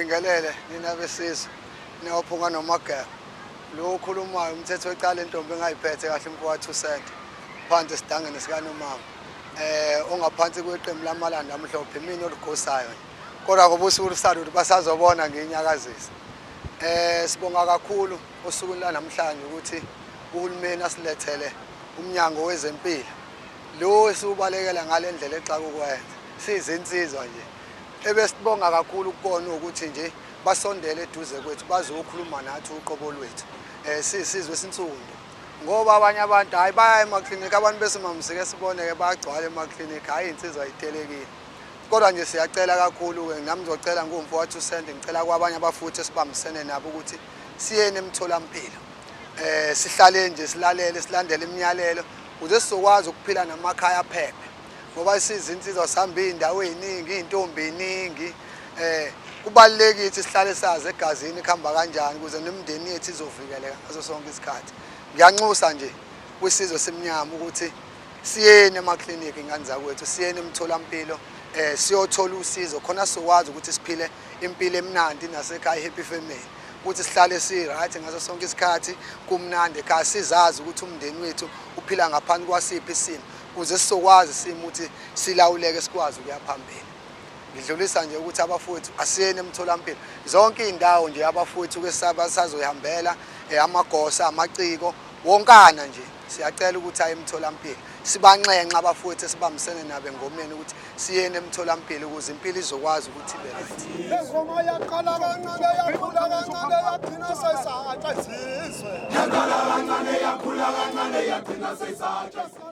Ngibingelele nina besizwe neophunga nomageba. Lo ukhulumayo umthetho wecala intombi engayiphethe kahle umfowethu usente. Phansi sidangene sika nomama. Ongaphansi kweqembu lamalanda amhlophe mina olugosayo. Kodwa ngoba usuku lusalo ukuthi basazobona nginyakazisa. Sibonga kakhulu osukwini la namhlanje ukuthi uhulumeni asilethele umnyango wezempilo. Lo esiubalekela ngalendlela exaka ukwenza. Sizinsizwa nje. Ebesibonga kakhulu ukubona ukuthi nje basondele eduze kwethu bazokhuluma nathi uqobo lwethu. Sisizwe esinsundu. Ngoba abanye abantu hayi baya emaklinika abantu besimamsike siboneke bagcwala emaklinika hayi insizwa ayitelekile. Kodwa nje siyacela kakhulu ke nami ngizocela ngumfowethu usende ngicela kwabanye abafuthi esibambisene nabo ukuthi siyene emtholampilo. Sihlale nje silalele silandele imiyalelo ukuze sizokwazi ukuphila namakhaya aphephe. Ngoba sizinsizwa sihamba indawo eziningi intombi eziningi kubalulekile ukuthi sihlale sazi egazini khamba kanjani ukuze nemindeni yethu izovikeleka ngaso sonke isikhathi. Ngiyanxusa nje kwisizwe semnyama ukuthi siyene emaklinika ingane zakwethu siyene emtholampilo siyothola usizo khona sizokwazi ukuthi siphile impilo emnandi nasekhaya happy family ukuthi sihlale si right ngaso sonke isikhathi kumnandi ekhaya sizazi ukuthi umndeni wethu uphila ngaphansi kwasiphi isimo ukuze sizokwazi simo ukuthi silawuleke sikwazi ukuya phambili. Ngidlulisa nje ukuthi abafowethu asiyene emtholampilo zonke indawo nje abafowethu sazoyihambela amagosa amaciko wonkana nje siyacela ukuthi aye emtholampilo sibanxenxa abafowethu esibambisene nabo engomeni ukuthi siyene emtholampilo ukuze impilo izokwazi ukuthi ibe right. Lengoma yaqala kancane yakhula kancane yathina sesatsha izizwe. Yaqala kancane yakhula kancane yathina sesatsha